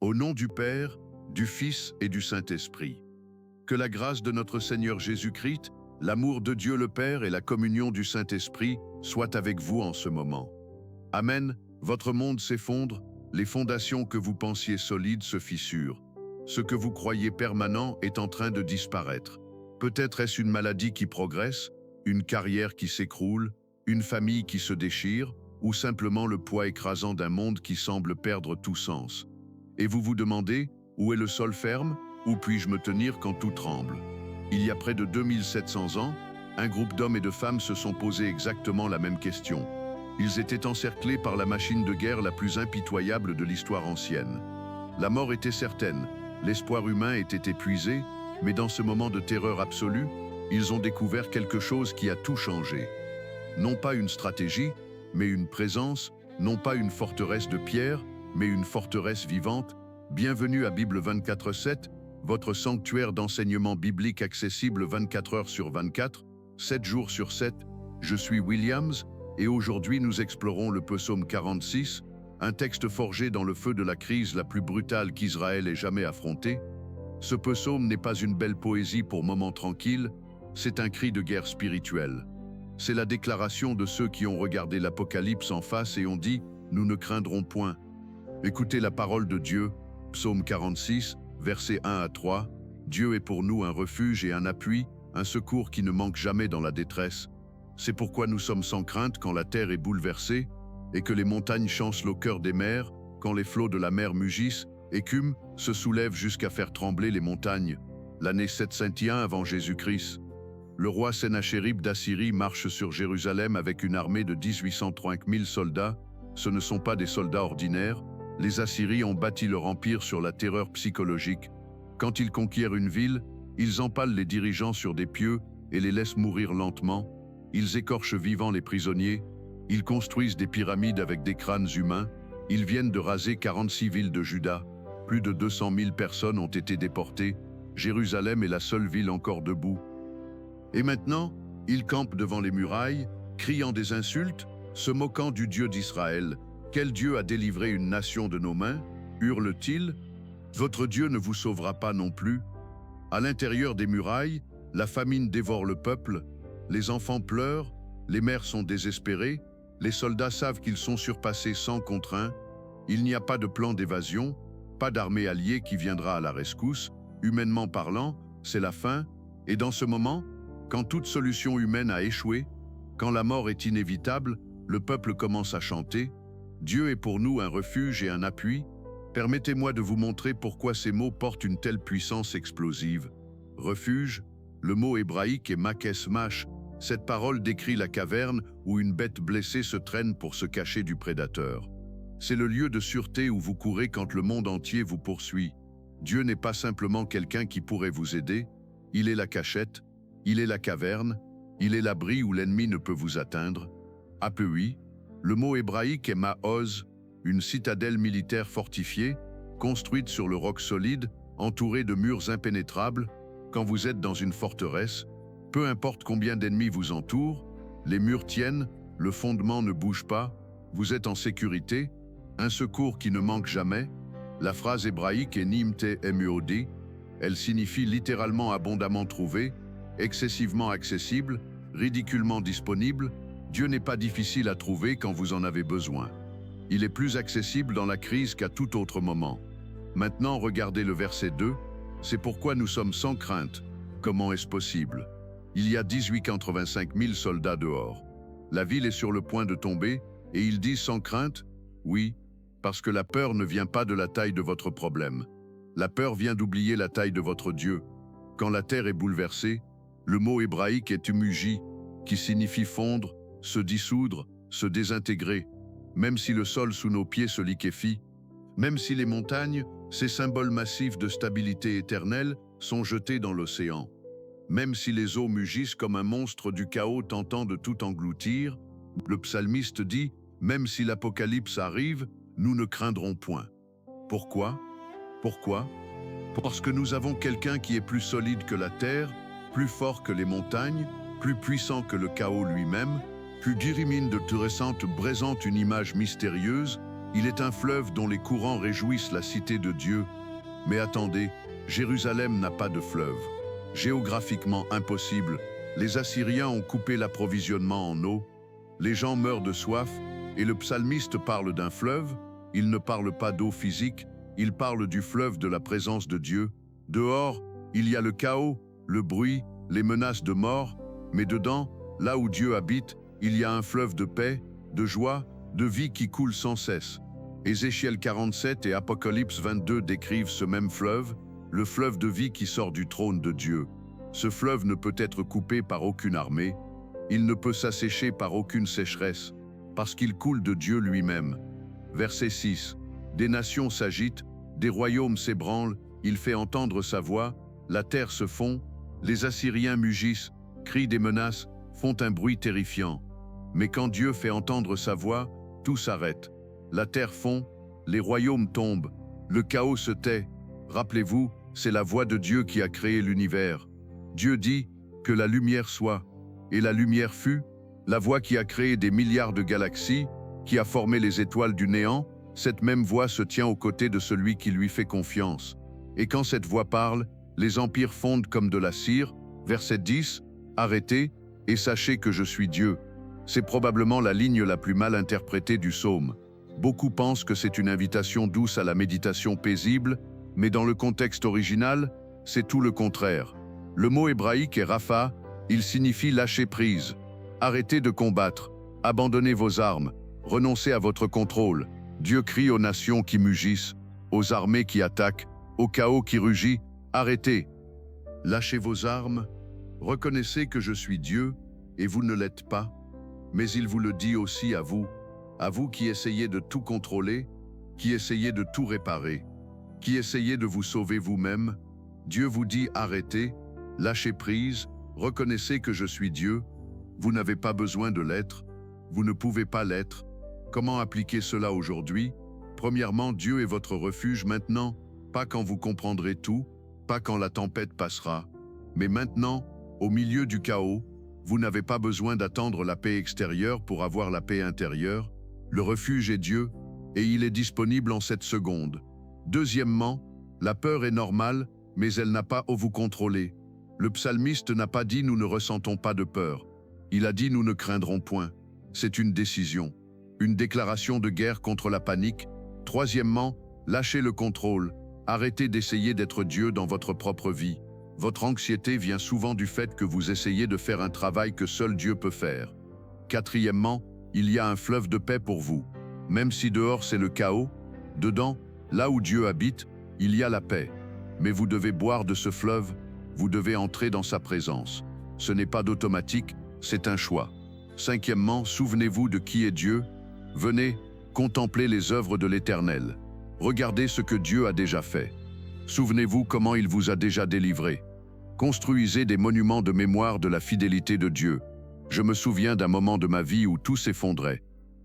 Au nom du Père, du Fils et du Saint-Esprit. Que la grâce de notre Seigneur Jésus-Christ, l'amour de Dieu le Père et la communion du Saint-Esprit soient avec vous en ce moment. Amen. Votre monde s'effondre, les fondations que vous pensiez solides se fissurent. Ce que vous croyez permanent est en train de disparaître. Peut-être est-ce une maladie qui progresse, une carrière qui s'écroule, une famille qui se déchire, ou simplement le poids écrasant d'un monde qui semble perdre tout sens. Et vous vous demandez, où est le sol ferme? Où puis-je me tenir quand tout tremble? Il y a près de 2700 ans, un groupe d'hommes et de femmes se sont posé exactement la même question. Ils étaient encerclés par la machine de guerre la plus impitoyable de l'histoire ancienne. La mort était certaine, l'espoir humain était épuisé, mais dans ce moment de terreur absolue, ils ont découvert quelque chose qui a tout changé. Non pas une stratégie, mais une présence, non pas une forteresse de pierre, mais une forteresse vivante. Bienvenue à Bible 24/7, votre sanctuaire d'enseignement biblique accessible 24 heures sur 24, 7 jours sur 7. Je suis Williams, et aujourd'hui nous explorons le psaume 46, un texte forgé dans le feu de la crise la plus brutale qu'Israël ait jamais affrontée. Ce psaume n'est pas une belle poésie pour moments tranquilles, c'est un cri de guerre spirituelle. C'est la déclaration de ceux qui ont regardé l'Apocalypse en face et ont dit « Nous ne craindrons point ». Écoutez la parole de Dieu, psaume 46, versets 1 à 3. Dieu est pour nous un refuge et un appui, un secours qui ne manque jamais dans la détresse. C'est pourquoi nous sommes sans crainte quand la terre est bouleversée et que les montagnes chancelent au cœur des mers, quand les flots de la mer mugissent, écument, se soulèvent jusqu'à faire trembler les montagnes. L'année 701 avant Jésus-Christ. Le roi Sennachérib d'Assyrie marche sur Jérusalem avec une armée de 1830 000 soldats. Ce ne sont pas des soldats ordinaires. Les Assyriens ont bâti leur empire sur la terreur psychologique. Quand ils conquièrent une ville, ils empalent les dirigeants sur des pieux et les laissent mourir lentement. Ils écorchent vivants les prisonniers. Ils construisent des pyramides avec des crânes humains. Ils viennent de raser 46 villes de Juda. Plus de 200 000 personnes ont été déportées. Jérusalem est la seule ville encore debout. Et maintenant, ils campent devant les murailles, criant des insultes, se moquant du Dieu d'Israël. Quel Dieu a délivré une nation de nos mains? Hurle-t-il. Votre Dieu ne vous sauvera pas non plus. À l'intérieur des murailles, la famine dévore le peuple, les enfants pleurent, les mères sont désespérées, les soldats savent qu'ils sont surpassés 100 contre 1. Il n'y a pas de plan d'évasion, pas d'armée alliée qui viendra à la rescousse. Humainement parlant, c'est la fin. Et dans ce moment, quand toute solution humaine a échoué, quand la mort est inévitable, le peuple commence à chanter « Dieu est pour nous un refuge et un appui ». Permettez-moi de vous montrer pourquoi ces mots portent une telle puissance explosive. Refuge, le mot hébraïque est makes mash. Cette parole décrit la caverne où une bête blessée se traîne pour se cacher du prédateur. C'est le lieu de sûreté où vous courez quand le monde entier vous poursuit. Dieu n'est pas simplement quelqu'un qui pourrait vous aider, il est la cachette, il est la caverne, il est l'abri où l'ennemi ne peut vous atteindre. Appui, le mot hébraïque est ma'oz, une citadelle militaire fortifiée, construite sur le roc solide, entourée de murs impénétrables. Quand vous êtes dans une forteresse, peu importe combien d'ennemis vous entourent, les murs tiennent, le fondement ne bouge pas, vous êtes en sécurité, un secours qui ne manque jamais. La phrase hébraïque est nimte muod, elle signifie littéralement abondamment trouvé, excessivement accessible, ridiculement disponible. Dieu n'est pas difficile à trouver quand vous en avez besoin. Il est plus accessible dans la crise qu'à tout autre moment. Maintenant, regardez le verset 2. C'est pourquoi nous sommes sans crainte. Comment est-ce possible? Il y a 1885 000 soldats dehors. La ville est sur le point de tomber, et ils disent sans crainte? Oui, parce que la peur ne vient pas de la taille de votre problème. La peur vient d'oublier la taille de votre Dieu. Quand la terre est bouleversée, le mot hébraïque est umuji, qui signifie fondre, se dissoudre, se désintégrer. Même si le sol sous nos pieds se liquéfie, même si les montagnes, ces symboles massifs de stabilité éternelle, sont jetés dans l'océan. Même si les eaux mugissent comme un monstre du chaos tentant de tout engloutir, le psalmiste dit « Même si l'Apocalypse arrive, nous ne craindrons point ». Pourquoi? Pourquoi? Parce que nous avons quelqu'un qui est plus solide que la terre, plus fort que les montagnes, plus puissant que le chaos lui-même. Puis Jérémie de Turessante présente une image mystérieuse, Il est un fleuve dont les courants réjouissent la cité de Dieu. Mais attendez, Jérusalem n'a pas de fleuve. Géographiquement impossible, les Assyriens ont coupé l'approvisionnement en eau. Les gens meurent de soif, et le psalmiste parle d'un fleuve. Il ne parle pas d'eau physique, il parle du fleuve de la présence de Dieu. Dehors, il y a le chaos, le bruit, les menaces de mort, mais dedans, là où Dieu habite, il y a un fleuve de paix, de joie, de vie qui coule sans cesse. Ézéchiel 47 et Apocalypse 22 décrivent ce même fleuve, le fleuve de vie qui sort du trône de Dieu. Ce fleuve ne peut être coupé par aucune armée, il ne peut s'assécher par aucune sécheresse, parce qu'il coule de Dieu lui-même. Verset 6. Des nations s'agitent, des royaumes s'ébranlent, il fait entendre sa voix, la terre se fond, les Assyriens mugissent, crient des menaces, font un bruit terrifiant. Mais quand Dieu fait entendre sa voix, tout s'arrête. La terre fond, les royaumes tombent, le chaos se tait. Rappelez-vous, c'est la voix de Dieu qui a créé l'univers. Dieu dit que la lumière soit, et la lumière fut, la voix qui a créé des milliards de galaxies, qui a formé les étoiles du néant, cette même voix se tient aux côtés de celui qui lui fait confiance. Et quand cette voix parle, les empires fondent comme de la cire. Verset 10, arrêtez et sachez que je suis Dieu. C'est probablement la ligne la plus mal interprétée du psaume. Beaucoup pensent que c'est une invitation douce à la méditation paisible, mais dans le contexte original, c'est tout le contraire. Le mot hébraïque est rapha, il signifie lâcher prise. Arrêtez de combattre, abandonnez vos armes, renoncez à votre contrôle. Dieu crie aux nations qui mugissent, aux armées qui attaquent, au chaos qui rugit, arrêtez. Lâchez vos armes, reconnaissez que je suis Dieu, et vous ne l'êtes pas. Mais il vous le dit aussi à vous qui essayez de tout contrôler, qui essayez de tout réparer, qui essayez de vous sauver vous-même. Dieu vous dit arrêtez, lâchez prise, reconnaissez que je suis Dieu. Vous n'avez pas besoin de l'être, vous ne pouvez pas l'être. Comment appliquer cela aujourd'hui? Premièrement, Dieu est votre refuge maintenant, pas quand vous comprendrez tout, pas quand la tempête passera, mais maintenant, au milieu du chaos. Vous n'avez pas besoin d'attendre la paix extérieure pour avoir la paix intérieure. Le refuge est Dieu, et il est disponible en cette seconde. Deuxièmement, la peur est normale, mais elle n'a pas à vous contrôler. Le psalmiste n'a pas dit « nous ne ressentons pas de peur ». Il a dit « nous ne craindrons point ». C'est une décision, une déclaration de guerre contre la panique. Troisièmement, lâchez le contrôle. Arrêtez d'essayer d'être Dieu dans votre propre vie. Votre anxiété vient souvent du fait que vous essayez de faire un travail que seul Dieu peut faire. Quatrièmement, il y a un fleuve de paix pour vous. Même si dehors c'est le chaos, dedans, là où Dieu habite, il y a la paix. Mais vous devez boire de ce fleuve, vous devez entrer dans sa présence. Ce n'est pas d'automatique, c'est un choix. Cinquièmement, souvenez-vous de qui est Dieu. Venez, contempler les œuvres de l'Éternel. Regardez ce que Dieu a déjà fait. Souvenez-vous comment il vous a déjà délivré. Construisez des monuments de mémoire de la fidélité de Dieu. Je me souviens d'un moment de ma vie où tout s'effondrait.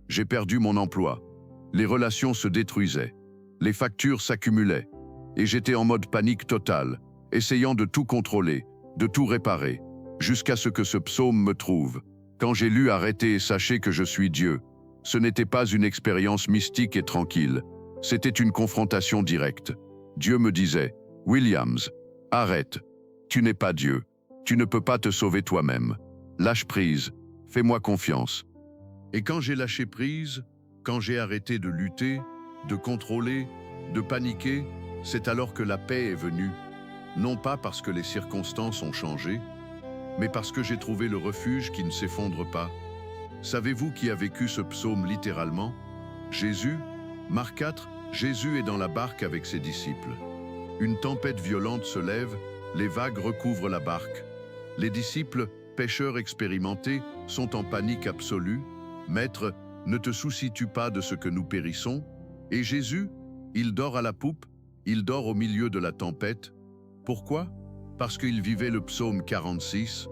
J'ai perdu mon emploi. Les relations se détruisaient. Les factures s'accumulaient. Et j'étais en mode panique totale, essayant de tout contrôler, de tout réparer, jusqu'à ce que ce psaume me trouve. Quand j'ai lu « Arrêtez et sachez que je suis Dieu », ce n'était pas une expérience mystique et tranquille. C'était une confrontation directe. Dieu me disait « Williams, arrête, tu n'es pas Dieu, tu ne peux pas te sauver toi-même. Lâche prise, fais-moi confiance. » Et quand j'ai lâché prise, quand j'ai arrêté de lutter, de contrôler, de paniquer, c'est alors que la paix est venue. Non pas parce que les circonstances ont changé, mais parce que j'ai trouvé le refuge qui ne s'effondre pas. Savez-vous qui a vécu ce psaume littéralement? Jésus. Marc 4, Jésus est dans la barque avec ses disciples. Une tempête violente se lève, les vagues recouvrent la barque. Les disciples, pêcheurs expérimentés, sont en panique absolue. « Maître, ne te soucies-tu pas de ce que nous périssons ?» Et Jésus, il dort à la poupe, il dort au milieu de la tempête. Pourquoi? Parce qu'il vivait le psaume 46.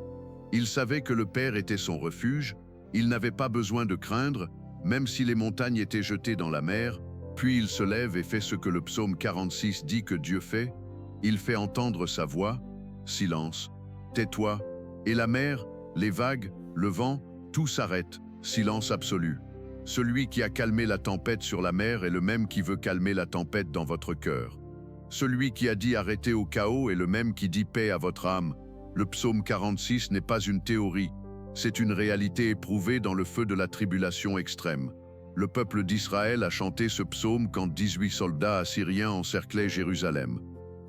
Il savait que le Père était son refuge, il n'avait pas besoin de craindre, même si les montagnes étaient jetées dans la mer. Puis il se lève et fait ce que le psaume 46 dit que Dieu fait. Il fait entendre sa voix. Silence. Tais-toi. Et la mer, les vagues, le vent, tout s'arrête. Silence absolu. Celui qui a calmé la tempête sur la mer est le même qui veut calmer la tempête dans votre cœur. Celui qui a dit arrêtez au chaos est le même qui dit paix à votre âme. Le psaume 46 n'est pas une théorie, c'est une réalité éprouvée dans le feu de la tribulation extrême. Le peuple d'Israël a chanté ce psaume quand 18 soldats assyriens encerclaient Jérusalem.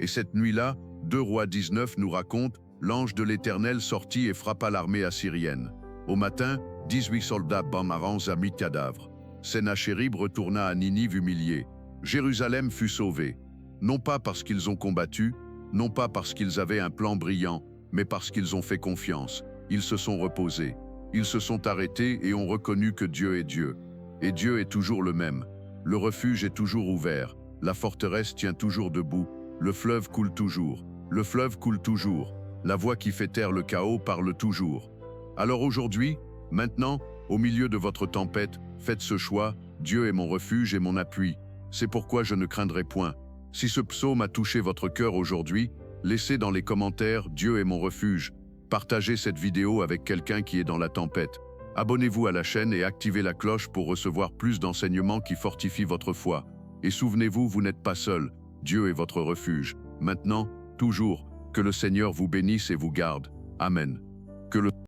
Et cette nuit-là, 2 Rois 19 nous raconte, l'ange de l'Éternel sortit et frappa l'armée assyrienne. Au matin, 18 soldats Bamarans à mi-cadavre. Sennachérib retourna à Ninive humilié. Jérusalem fut sauvée. Non pas parce qu'ils ont combattu, non pas parce qu'ils avaient un plan brillant, mais parce qu'ils ont fait confiance. Ils se sont reposés. Ils se sont arrêtés et ont reconnu que Dieu est Dieu. Et Dieu est toujours le même. Le refuge est toujours ouvert. La forteresse tient toujours debout. Le fleuve coule toujours. Le fleuve coule toujours. La voix qui fait taire le chaos parle toujours. Alors aujourd'hui, maintenant, au milieu de votre tempête, faites ce choix. Dieu est mon refuge et mon appui. C'est pourquoi je ne craindrai point. Si ce psaume a touché votre cœur aujourd'hui, laissez dans les commentaires « Dieu est mon refuge ». Partagez cette vidéo avec quelqu'un qui est dans la tempête. Abonnez-vous à la chaîne et activez la cloche pour recevoir plus d'enseignements qui fortifient votre foi. Et souvenez-vous, vous n'êtes pas seul. Dieu est votre refuge. Maintenant, toujours, que le Seigneur vous bénisse et vous garde. Amen. Que le